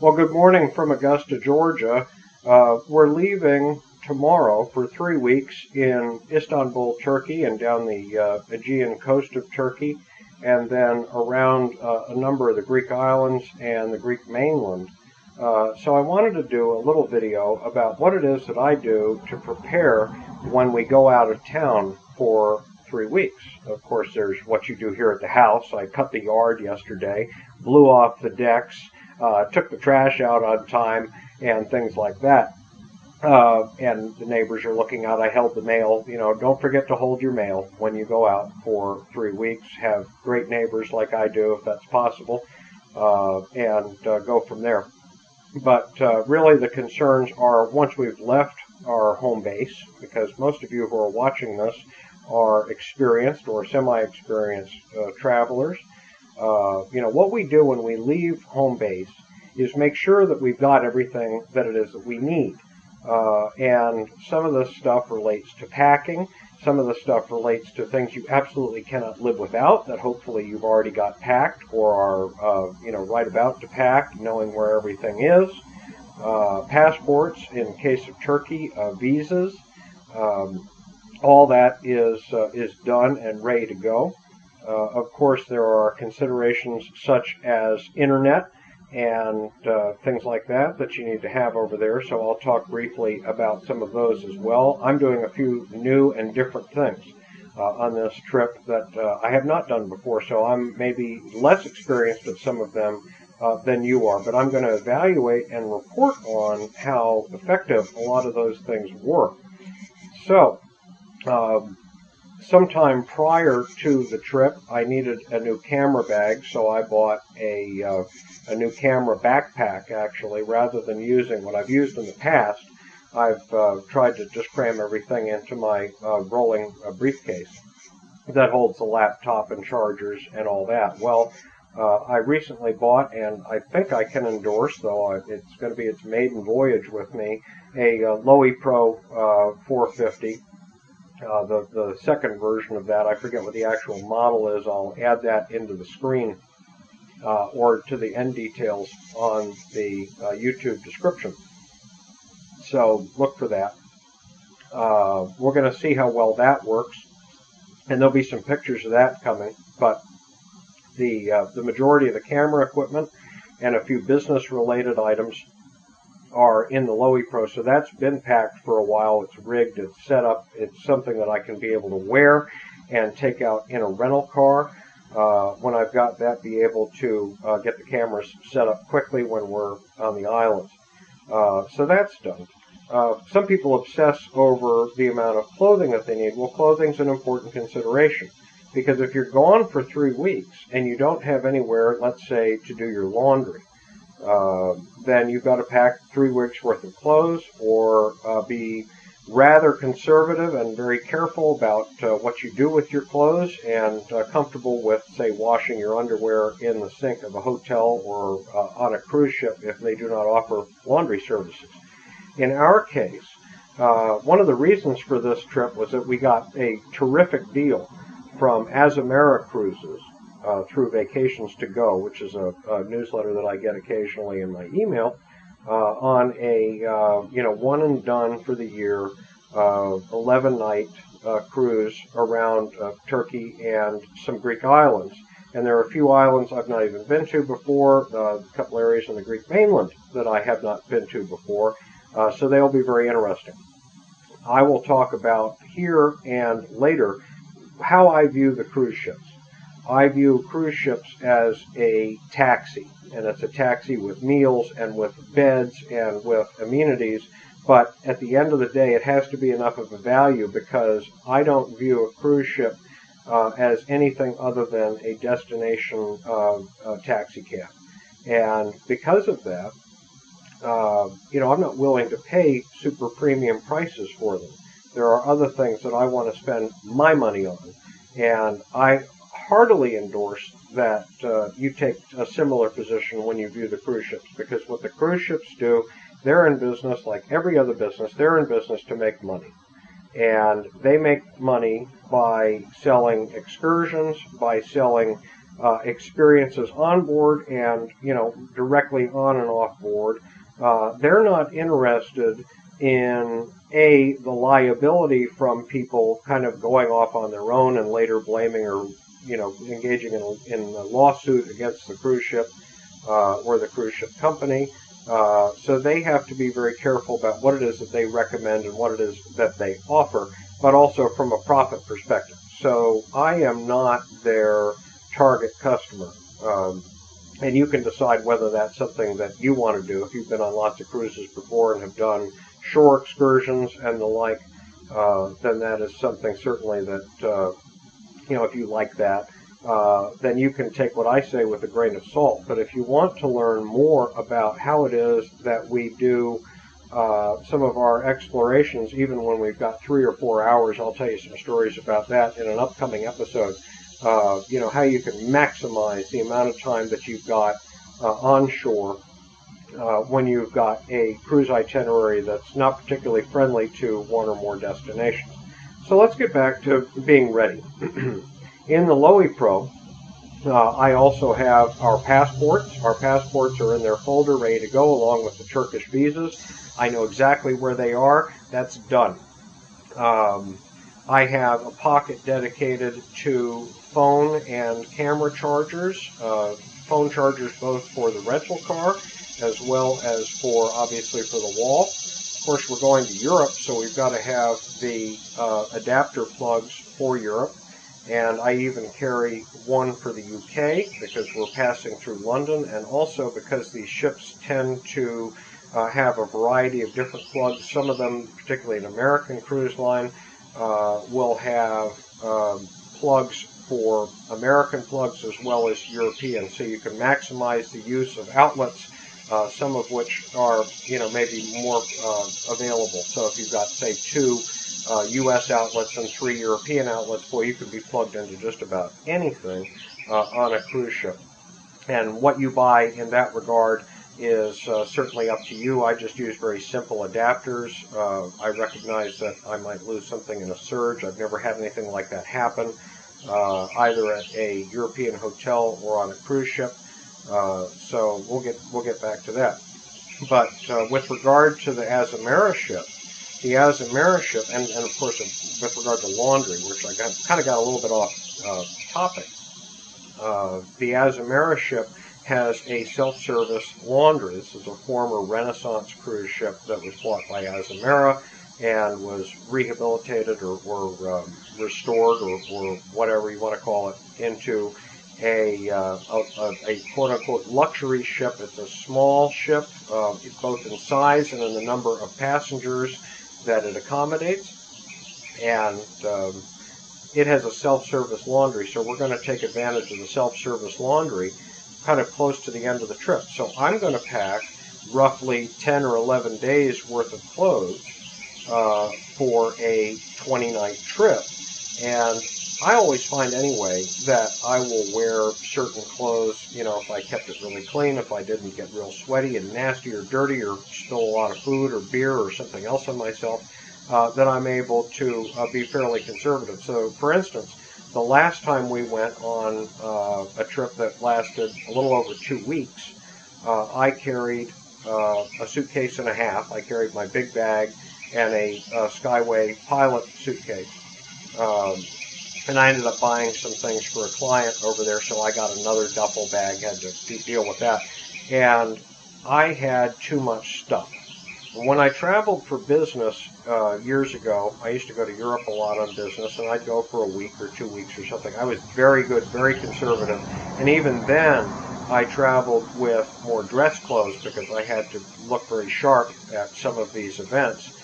Well, good morning from Augusta, Georgia. We're leaving tomorrow for 3 weeks in Istanbul, Turkey, and down the Aegean coast of Turkey, and then around a number of the Greek islands and the Greek mainland. So I wanted to do a little video about what it is that I do to prepare when we go out of town for 3 weeks. Of course, there's what you do here at the house. I cut the yard yesterday, blew off the decks, took the trash out on time, and things like that. And the neighbors are looking out. I held the mail. You know, don't forget to hold your mail when you go out for 3 weeks. Have great neighbors like I do, if that's possible, and go from there. But really the concerns are once we've left our home base, because most of you who are watching this are experienced or semi-experienced travelers. What we do when we leave home base is make sure that we've got everything that it is that we need. And some of this stuff relates to packing. Some of the stuff relates to things you absolutely cannot live without that hopefully you've already got packed or are, right about to pack, knowing where everything is. Passports in case of Turkey, visas. All that is done and ready to go. Of course, there are considerations such as internet and things like that you need to have over there, so I'll talk briefly about some of those as well. I'm doing a few new and different things on this trip that I have not done before, so I'm maybe less experienced at some of them than you are, but I'm going to evaluate and report on how effective a lot of those things were. So, sometime prior to the trip, I needed a new camera bag, so I bought a new camera backpack, actually, rather than using what I've used in the past. I've tried to just cram everything into my rolling briefcase that holds the laptop and chargers and all that. Well, I recently bought, and I think I can endorse, though it's going to be its maiden voyage with me, a LowePro 450. The second version of that, I forget what the actual model is. I'll add that into the screen or to the end details on the YouTube description. So look for that. We're going to see how well that works, and there'll be some pictures of that coming. But the majority of the camera equipment and a few business-related items are in the LowePro, so that's been packed for a while. It's rigged, it's set up, it's something that I can be able to wear and take out in a rental car. When I've got that, be able to get the cameras set up quickly when we're on the islands. So that's done. Some people obsess over the amount of clothing that they need. Well, clothing's an important consideration, because if you're gone for 3 weeks and you don't have anywhere, let's say, to do your laundry, then you've got to pack 3 weeks worth of clothes, or be rather conservative and very careful about what you do with your clothes, and comfortable with, say, washing your underwear in the sink of a hotel or on a cruise ship if they do not offer laundry services. In our case, one of the reasons for this trip was that we got a terrific deal from AWII Cruises through Vacations to Go, which is a newsletter that I get occasionally in my email, on a one and done for the year 11-night cruise around Turkey and some Greek islands. And there are a few islands I've not even been to before, a couple areas in the Greek mainland that I have not been to before, so they'll be very interesting. I will talk about here and later how I view the cruise ships. I view cruise ships as a taxi, and it's a taxi with meals and with beds and with amenities, but at the end of the day it has to be enough of a value, because I don't view a cruise ship as anything other than a destination taxi cab. And because of that, I'm not willing to pay super premium prices for them. There are other things that I want to spend my money on, and I heartily endorse that you take a similar position when you view the cruise ships, because what the cruise ships do, they're in business like every other business. They're in business to make money, and they make money by selling excursions, by selling experiences on board and, directly on and off board. They're not interested in the liability from people kind of going off on their own and later blaming or engaging in a lawsuit against the cruise ship or the cruise ship company. So they have to be very careful about what it is that they recommend and what it is that they offer, but also from a profit perspective. So I am not their target customer. And you can decide whether that's something that you want to do. If you've been on lots of cruises before and have done shore excursions and the like, then that is something certainly that, if you like that, then you can take what I say with a grain of salt. But if you want to learn more about how it is that we do some of our explorations, even when we've got 3 or 4 hours, I'll tell you some stories about that in an upcoming episode. How you can maximize the amount of time that you've got on shore when you've got a cruise itinerary that's not particularly friendly to one or more destinations. So let's get back to being ready. In the LowePro, I also have our passports. Our passports are in their folder ready to go along with the Turkish visas. I know exactly where they are. That's done. I have a pocket dedicated to phone and camera chargers, phone chargers both for the rental car as well as obviously for the wall. Of course, we're going to Europe, so we've got to have the adapter plugs for Europe. And I even carry one for the UK because we're passing through London, and also because these ships tend to have a variety of different plugs. Some of them, particularly an American cruise line, will have plugs for American plugs as well as European, so you can maximize the use of outlets, some of which are, maybe more available. So if you've got, say, 2 U.S. outlets and 3 European outlets, boy, you could be plugged into just about anything on a cruise ship. And what you buy in that regard is certainly up to you. I just use very simple adapters. I recognize that I might lose something in a surge. I've never had anything like that happen, either at a European hotel or on a cruise ship. So we'll get back to that. But with regard to the AWII ship, the AWII ship, and of course with regard to laundry, which I kind of got a little bit off topic, the AWII ship has a self-service laundry. This is a former Renaissance cruise ship that was bought by AWII and was rehabilitated or restored or whatever you want to call it into a quote-unquote luxury ship. It's a small ship, both in size and in the number of passengers that it accommodates, and it has a self-service laundry, so we're going to take advantage of the self-service laundry kind of close to the end of the trip. So I'm going to pack roughly 10 or 11 days worth of clothes for a 20-night trip, and I always find anyway that I will wear certain clothes, if I kept it really clean, if I didn't get real sweaty and nasty or dirty or spill a lot of food or beer or something else on myself, then I'm able to be fairly conservative. So, for instance, the last time we went on a trip that lasted a little over 2 weeks, I carried a suitcase and a half. I carried my big bag and a Skyway Pilot suitcase. And I ended up buying some things for a client over there, so I got another duffel bag, had to deal with that. And I had too much stuff. When I traveled for business years ago, I used to go to Europe a lot on business, and I'd go for a week or 2 weeks or something. I was very good, very conservative, and even then I traveled with more dress clothes because I had to look very sharp at some of these events.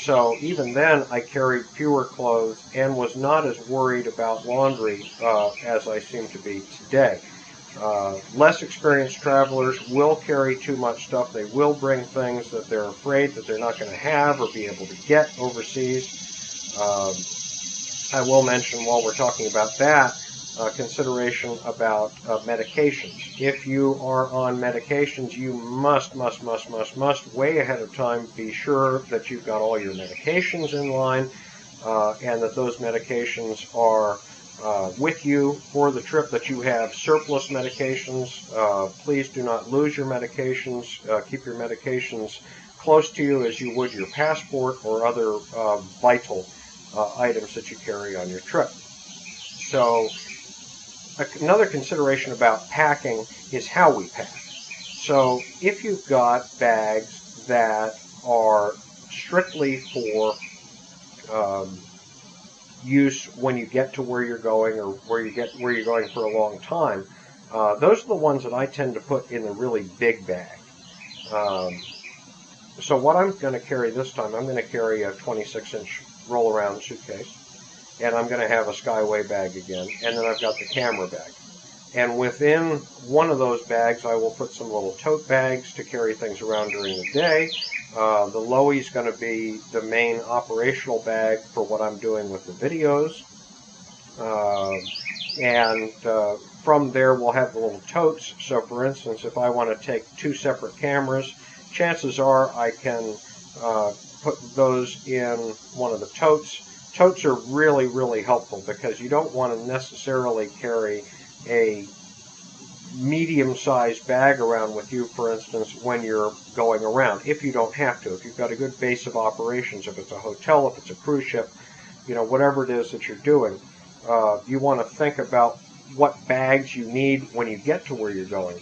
So even then I carried fewer clothes and was not as worried about laundry as I seem to be today. Less experienced travelers will carry too much stuff. They will bring things that they're afraid that they're not going to have or be able to get overseas. I will mention while we're talking about that, consideration about medications. If you are on medications, you must way ahead of time be sure that you've got all your medications in line and that those medications are with you for the trip, that you have surplus medications. Please do not lose your medications. Keep your medications close to you as you would your passport or other vital items that you carry on your trip. So another consideration about packing is how we pack. So if you've got bags that are strictly for use when you get to where you're going, or where you're going for a long time, those are the ones that I tend to put in the really big bag. So what I'm going to carry this time, I'm going to carry a 26-inch roll-around suitcase, and I'm going to have a Skyway bag again, and then I've got the camera bag. And within one of those bags, I will put some little tote bags to carry things around during the day. The LowePro is going to be the main operational bag for what I'm doing with the videos. From there, we'll have the little totes. So for instance, if I want to take 2 separate cameras, chances are I can put those in one of the totes. Totes are really, really helpful because you don't want to necessarily carry a medium-sized bag around with you, for instance, when you're going around, if you don't have to. If you've got a good base of operations, if it's a hotel, if it's a cruise ship, whatever it is that you're doing, you want to think about what bags you need when you get to where you're going.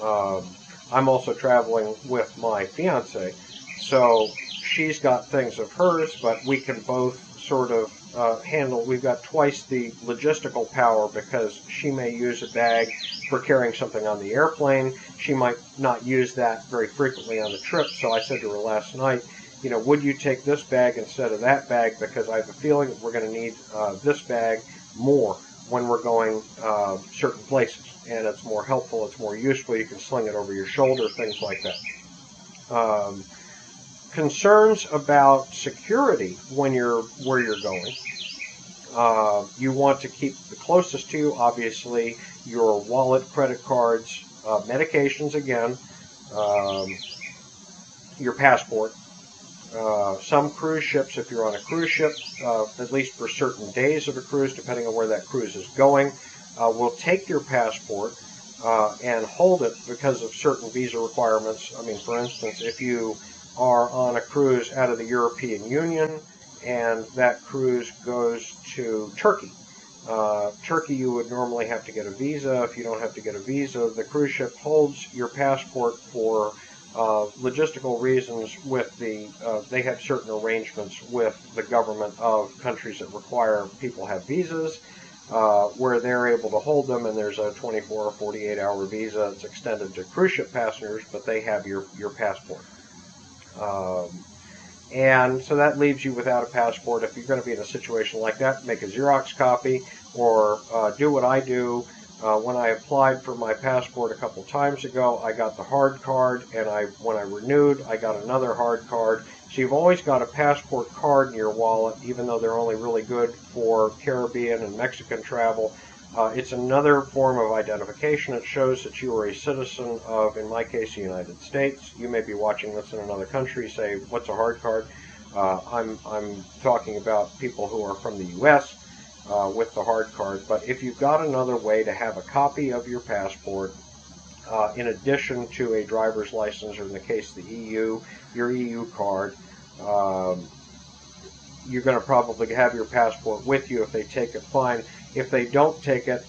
I'm also traveling with my fiance, so she's got things of hers, but we can both sort of handle. We've got twice the logistical power because she may use a bag for carrying something on the airplane. She might not use that very frequently on the trip, so I said to her last night, would you take this bag instead of that bag, because I have a feeling that we're going to need this bag more when we're going certain places, and it's more helpful, it's more useful, you can sling it over your shoulder, things like that. Concerns about security when you're where you're going. You want to keep the closest to you, obviously, your wallet, credit cards, medications again, your passport. Some cruise ships, if you're on a cruise ship, at least for certain days of a cruise, depending on where that cruise is going, will take your passport and hold it because of certain visa requirements. I mean, for instance, if you are on a cruise out of the European Union and that cruise goes to Turkey. Turkey, you would normally have to get a visa. If you don't have to get a visa, the cruise ship holds your passport for logistical reasons. With they have certain arrangements with the government of countries that require people have visas, where they're able to hold them, and there's a 24 or 48-hour visa that's extended to cruise ship passengers, but they have your passport. And so that leaves you without a passport. If you're going to be in a situation like that, make a Xerox copy, or do what I do. When I applied for my passport a couple times ago, I got the hard card, and when I renewed, I got another hard card. So you've always got a passport card in your wallet, even though they're only really good for Caribbean and Mexican travel. It's another form of identification. It shows that you are a citizen of, in my case, the United States. You may be watching this in another country, say, what's a hard card? I'm talking about people who are from the U.S. With the hard card. But if you've got another way to have a copy of your passport, in addition to a driver's license, or in the case of the EU, your EU card, you're going to probably have your passport with you. If they take it, fine. If they don't take it,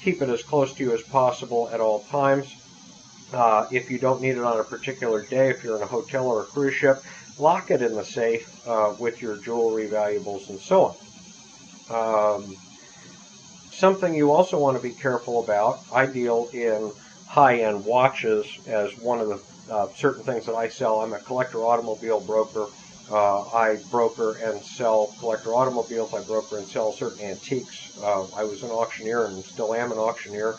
keep it as close to you as possible at all times. If you don't need it on a particular day, if you're in a hotel or a cruise ship, lock it in the safe with your jewelry, valuables, and so on. Something you also want to be careful about, I deal in high-end watches as one of the certain things that I sell. I'm a collector automobile broker. I broker and sell collector automobiles. I broker and sell certain antiques. I was an auctioneer and still am an auctioneer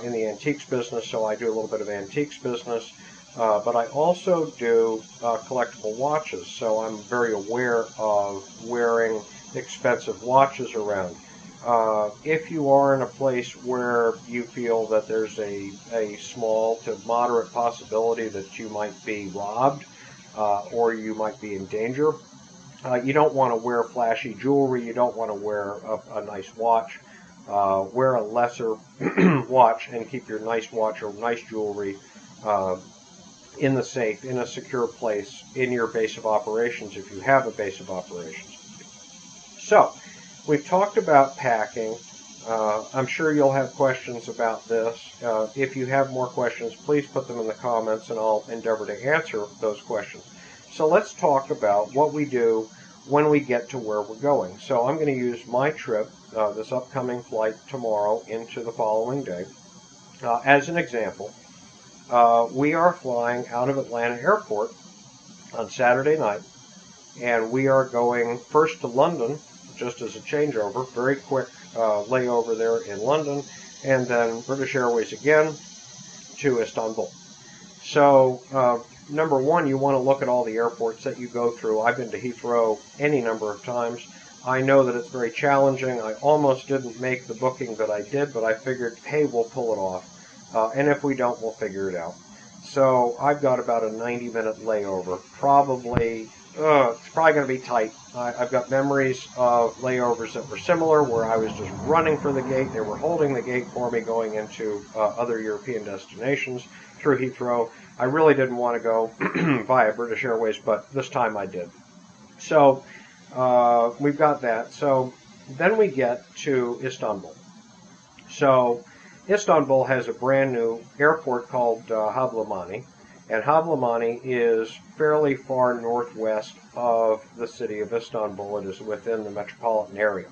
in the antiques business, so I do a little bit of antiques business. But I also do collectible watches, so I'm very aware of wearing expensive watches around. If you are in a place where you feel that there's a small to moderate possibility that you might be robbed, or you might be in danger, You don't want to wear flashy jewelry. You don't want to wear a nice watch. Wear a lesser watch and keep your nice watch or nice jewelry in the safe, in a secure place, in your base of operations if you have a base of operations. So, we've talked about packing. I'm sure you'll have questions about this. If you have more questions, please put them in the comments and I'll endeavor to answer those questions. So let's talk about what we do when we get to where we're going. So I'm going to use my trip, this upcoming flight tomorrow into the following day, as an example. We are flying out of Atlanta Airport on Saturday night, and we are going first to London, just as a changeover, very quick layover there in London, and then British Airways again to Istanbul. So, number one, you want to look at all the airports that you go through. I've been to Heathrow any number of times. I know that it's very challenging. I almost didn't make the booking that I did, but I figured, hey, we'll pull it off. And if we don't, we'll figure it out. So I've got about a 90-minute layover. It's probably going to be tight. I've got memories of layovers that were similar, where I was just running for the gate. They were holding the gate for me going into other European destinations through Heathrow. I really didn't want to go via British Airways, but this time I did. So we've got that. So then we get to Istanbul. So Istanbul has a brand new airport called Havlimanı, and Havlimanı is fairly far northwest of the city of Istanbul. It is within the metropolitan area.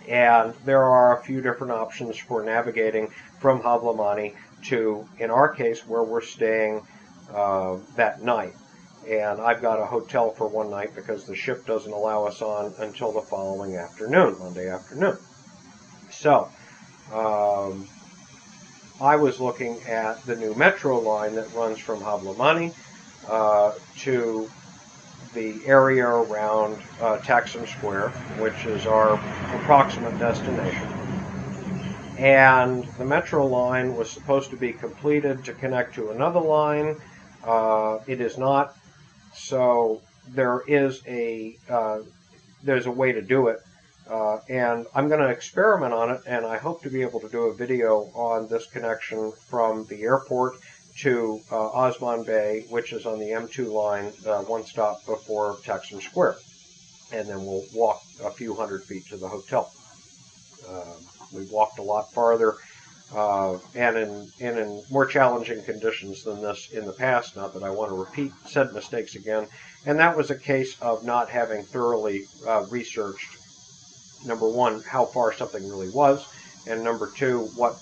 And there are a few different options for navigating from Havlimanı to, in our case, where we're staying that night. And I've got a hotel for one night because the ship doesn't allow us on until the following afternoon, Monday afternoon. So, I was looking at the new metro line that runs from Havlimanı to the area around Taksim Square, which is our approximate destination. And the metro line was supposed to be completed to connect to another line. It is not. So there's a way to do it. And I'm going to experiment on it, and I hope to be able to do a video on this connection from the airport to Osman Bey, which is on the M2 line, one stop before Taksim Square. And then we'll walk a few hundred feet to the hotel. We've walked a lot farther and in more challenging conditions than this in the past, not that I want to repeat said mistakes again. And that was a case of not having thoroughly researched, number one, how far something really was, and number two, what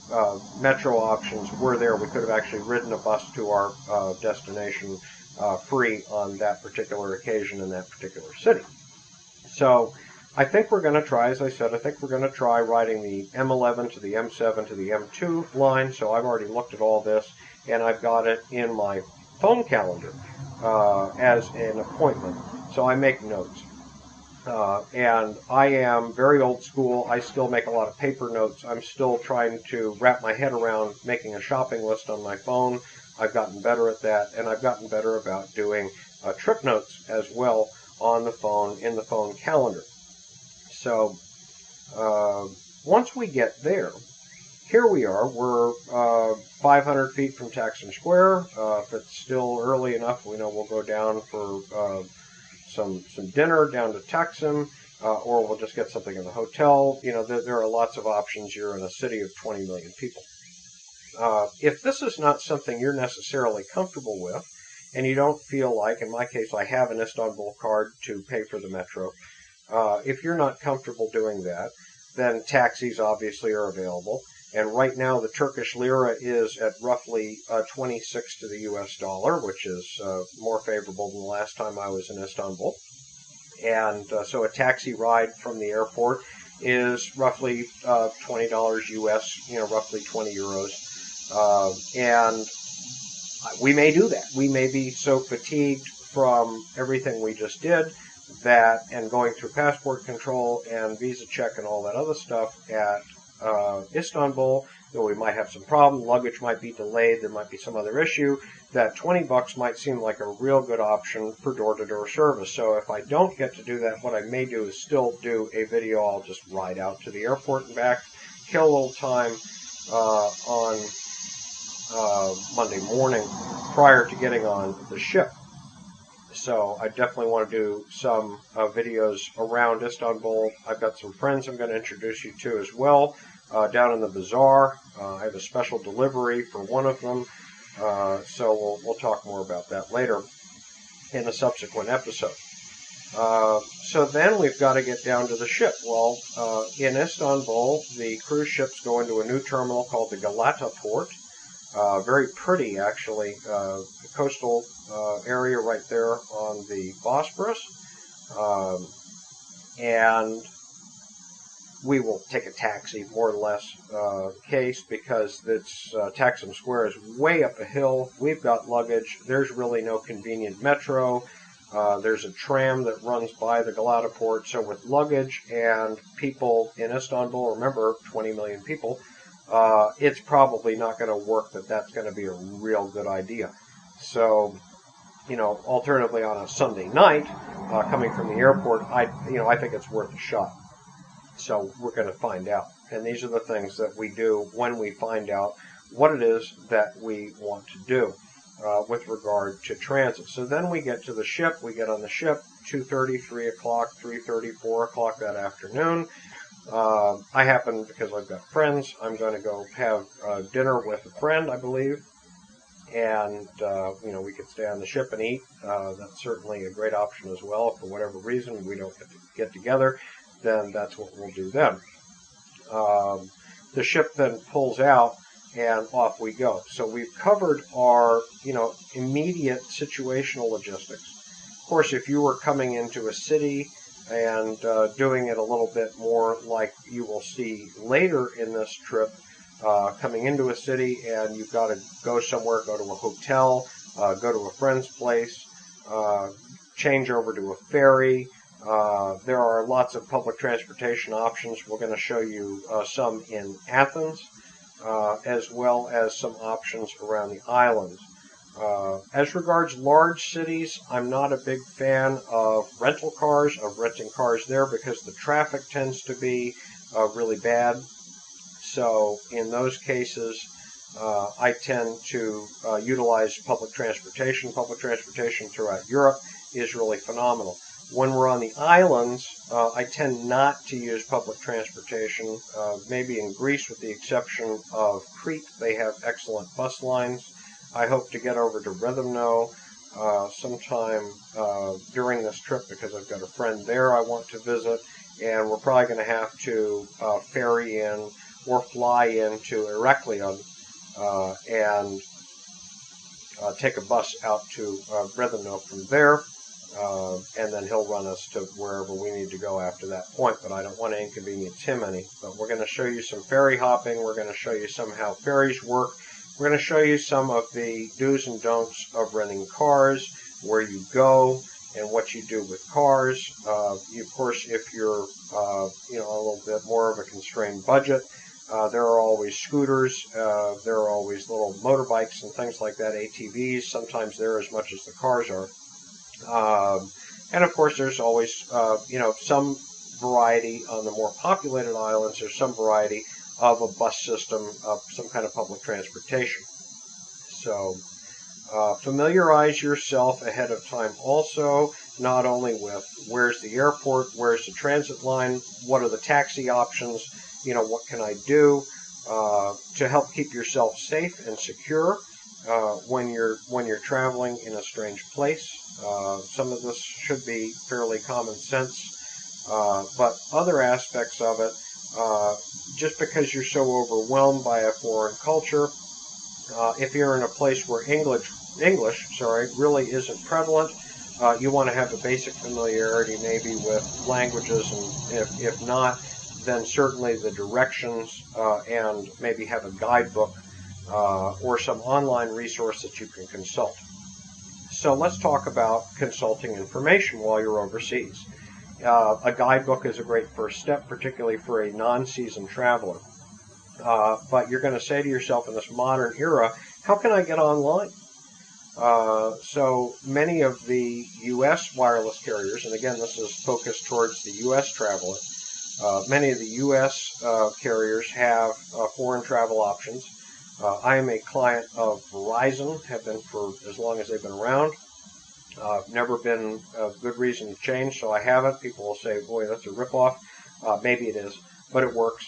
metro options were there. We could have actually ridden a bus to our destination free on that particular occasion in that particular city. So I think we're going to try, as I said, I think we're going to try riding the M11 to the M7 to the M2 line. So I've already looked at all this, and I've got it in my phone calendar as an appointment. So I make notes. And I am very old school. I still make a lot of paper notes. I'm still trying to wrap my head around making a shopping list on my phone. I've gotten better at that, and I've gotten better about doing trip notes as well on the phone, in the phone calendar. So once we get there, here we are. We're 500 feet from Taksim Square. If it's still early enough, we know we'll go down for some dinner down to Taksim, or we'll just get something in the hotel. You know, there are lots of options. You're in a city of 20 million people. If this is not something you're necessarily comfortable with, and you don't feel like, in my case, I have an Istanbul card to pay for the metro. If you're not comfortable doing that, then taxis obviously are available. And right now, the Turkish lira is at roughly 26 to the US dollar, which is more favorable than the last time I was in Istanbul. And so a taxi ride from the airport is roughly $20 US, roughly 20 euros. And we may do that. We may be so fatigued from everything we just did and going through passport control and visa check and all that other stuff at Istanbul, though we might have some problem, luggage might be delayed, there might be some other issue, that 20 bucks might seem like a real good option for door-to-door service. So if I don't get to do that, what I may do is still do a video. I'll just ride out to the airport and back, kill a little time on Monday morning prior to getting on the ship. So I definitely want to do some videos around Istanbul. I've got some friends I'm going to introduce you to as well down in the bazaar. I have a special delivery for one of them, so we'll talk more about that later in a subsequent episode. So then we've got to get down to the ship. Well, in Istanbul, the cruise ships go into a new terminal called the Galata port. Very pretty, actually. The coastal area right there on the Bosporus. And we will take a taxi, more or less, case, because this Taksim Square is way up a hill. We've got luggage. There's really no convenient metro. There's a tram that runs by the Galata port. So with luggage and people in Istanbul, remember, 20 million people, it's probably not going to work that's going to be a real good idea. So, alternatively on a Sunday night, coming from the airport, I think it's worth a shot. So we're going to find out. And these are the things that we do when we find out what it is that we want to do with regard to transit. So then we get to the ship. We get on the ship 2:30, 3 o'clock, 3:30, 4 o'clock that afternoon. I happen, because I've got friends, I'm going to go have dinner with a friend, I believe. And, we could stay on the ship and eat. That's certainly a great option as well. If for whatever reason we don't get together, then that's what we'll do then. The ship then pulls out and off we go. So we've covered our, immediate situational logistics. Of course, if you were coming into a city and doing it a little bit more like you will see later in this trip, coming into a city and you've got to go somewhere, go to a hotel, go to a friend's place, change over to a ferry. There are lots of public transportation options. We're going to show you some in Athens, as well as some options around the islands. As regards large cities, I'm not a big fan of renting cars there, because the traffic tends to be really bad. So in those cases, I tend to utilize public transportation. Public transportation throughout Europe is really phenomenal. When we're on the islands, I tend not to use public transportation. Maybe in Greece, with the exception of Crete, they have excellent bus lines. I hope to get over to Rhythmno sometime during this trip, because I've got a friend there I want to visit, and we're probably going to have to ferry in or fly into Heraklion and take a bus out to Rhythmno from there. And then he'll run us to wherever we need to go after that point, but I don't want to inconvenience him any. But we're going to show you some ferry hopping. We're going to show you how ferries work. We're going to show you some of the do's and don'ts of renting cars, where you go, and what you do with cars. Of course, if you're a little bit more of a constrained budget, there are always scooters. There are always little motorbikes and things like that, ATVs. Sometimes they're as much as the cars are. And of course, there's always, some variety on the more populated islands. There's some variety of a bus system, of some kind of public transportation. So familiarize yourself ahead of time also, not only with where's the airport, where's the transit line, what are the taxi options, what can I do to help keep yourself safe and secure when you're traveling in a strange place. Some of this should be fairly common sense, but other aspects of it, just because you're so overwhelmed by a foreign culture, if you're in a place where English really isn't prevalent, you want to have a basic familiarity maybe with languages, and if not, then certainly the directions, and maybe have a guidebook or some online resource that you can consult. So let's talk about consulting information while you're overseas. A guidebook is a great first step, particularly for a non-seasoned traveler. But you're going to say to yourself, in this modern era, how can I get online? So many of the U.S. wireless carriers, and again, this is focused towards the U.S. traveler, many of the U.S. Carriers have foreign travel options. I am a client of Verizon, have been for as long as they've been around. Never been a good reason to change, so I haven't. People will say, boy, that's a ripoff. Maybe it is, but it works.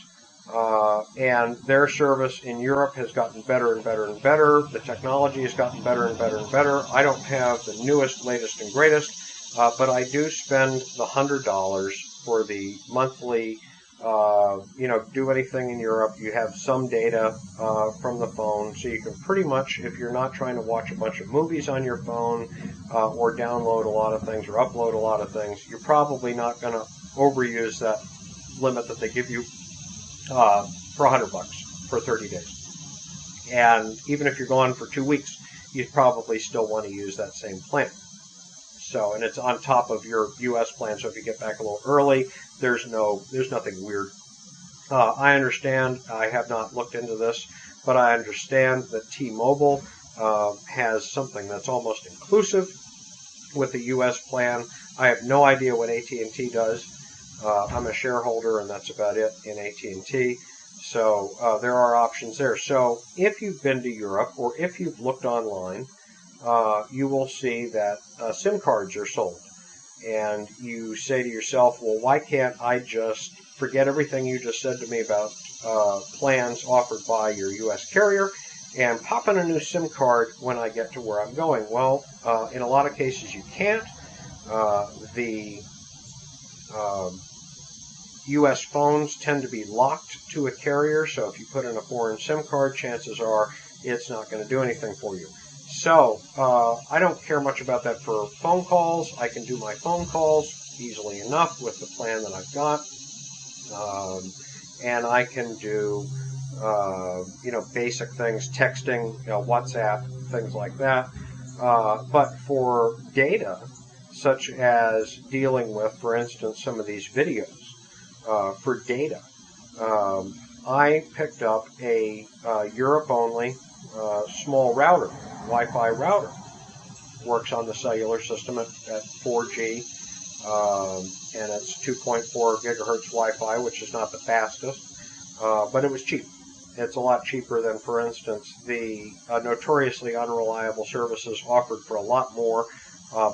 And their service in Europe has gotten better and better and better. The technology has gotten better and better and better. I don't have the newest, latest, and greatest, but I do spend the $100 for the monthly. Do anything in Europe. You have some data from the phone, so you can pretty much, if you're not trying to watch a bunch of movies on your phone or download a lot of things or upload a lot of things, you're probably not going to overuse that limit that they give you for $100 for 30 days. And even if you're gone for 2 weeks, you'd probably still want to use that same plan. So, and it's on top of your U.S. plan. So if you get back a little early, there's nothing weird. I understand. I have not looked into this, but I understand that T-Mobile has something that's almost inclusive with the U.S. plan. I have no idea what AT&T does. I'm a shareholder, and that's about it in AT&T. So there are options there. So if you've been to Europe or if you've looked online, you will see that SIM cards are sold. And you say to yourself, well, why can't I just forget everything you just said to me about plans offered by your U.S. carrier and pop in a new SIM card when I get to where I'm going? Well, in a lot of cases you can't. The U.S. phones tend to be locked to a carrier, so if you put in a foreign SIM card, chances are it's not going to do anything for you. So I don't care much about that for phone calls. I can do my phone calls easily enough with the plan that I've got. And I can do, basic things, texting, WhatsApp, things like that. But for data, such as dealing with, for instance, some of these videos, for data, I picked up a Europe-only small router, Wi-Fi router. Works on the cellular system at 4G, and it's 2.4 gigahertz Wi-Fi, which is not the fastest, but it was cheap. It's a lot cheaper than, for instance, the notoriously unreliable services offered for a lot more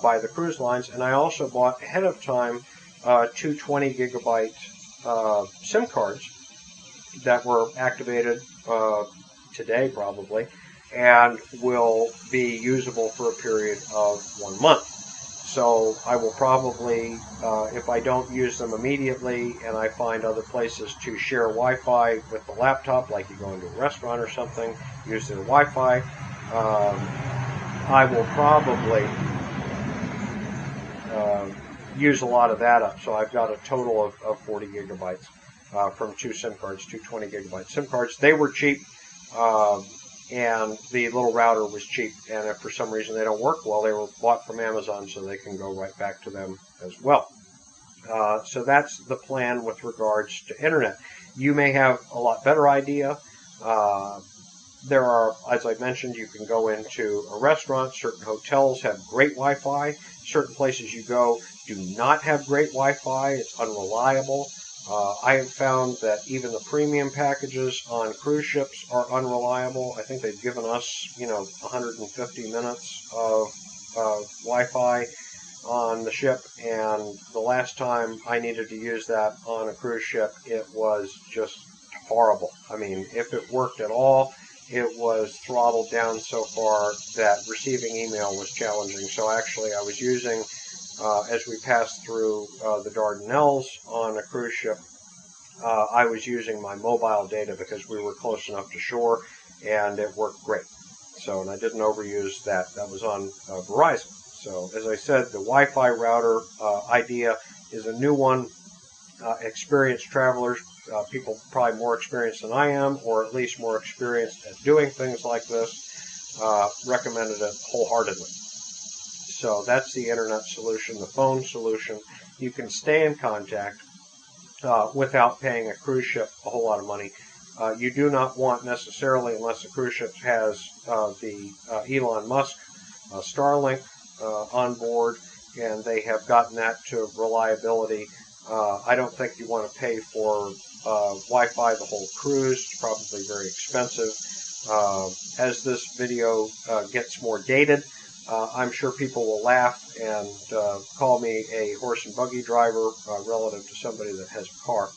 by the cruise lines. And I also bought ahead of time 2 20 gigabyte SIM cards that were activated today probably, and will be usable for a period of 1 month. So I will probably, if I don't use them immediately and I find other places to share Wi-Fi with the laptop, like you go into a restaurant or something, use their Wi-Fi, I will probably use a lot of that up. So I've got a total of 40 gigabytes from 2 SIM cards, 2 20 gigabyte SIM cards. They were cheap. And the little router was cheap, and if for some reason they don't work well, they were bought from Amazon, so they can go right back to them as well. So that's the plan with regards to internet. You may have a lot better idea. There are, as I mentioned, you can go into a restaurant. Certain hotels have great Wi-Fi. Certain places you go do not have great Wi-Fi. It's unreliable. I have found that even the premium packages on cruise ships are unreliable. I think they've given us, 150 minutes of Wi-Fi on the ship, and the last time I needed to use that on a cruise ship, it was just horrible. I mean, if it worked at all, it was throttled down so far that receiving email was challenging. So actually I was using, as we passed through the Dardanelles on a cruise ship, I was using my mobile data because we were close enough to shore, and it worked great. So, and I didn't overuse that. That was on Verizon. So, as I said, the Wi-Fi router idea is a new one. Experienced travelers, people probably more experienced than I am, or at least more experienced at doing things like this, recommended it wholeheartedly. So that's the internet solution, the phone solution. You can stay in contact without paying a cruise ship a whole lot of money. You do not want necessarily, unless the cruise ship has the Elon Musk Starlink on board, and they have gotten that to reliability. I don't think you want to pay for Wi-Fi the whole cruise. It's probably very expensive. As this video gets more dated, I'm sure people will laugh and call me a horse and buggy driver relative to somebody that has a car.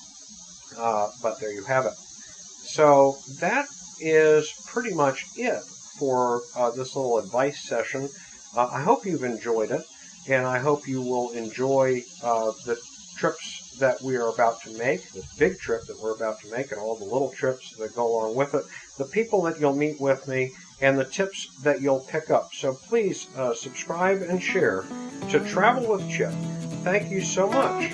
But there you have it. So that is pretty much it for this little advice session. I hope you've enjoyed it, and I hope you will enjoy the trips that we are about to make, this big trip that we're about to make, and all the little trips that go along with it, the people that you'll meet with me, and the tips that you'll pick up. So please subscribe and share to Travel with Chip. Thank you so much.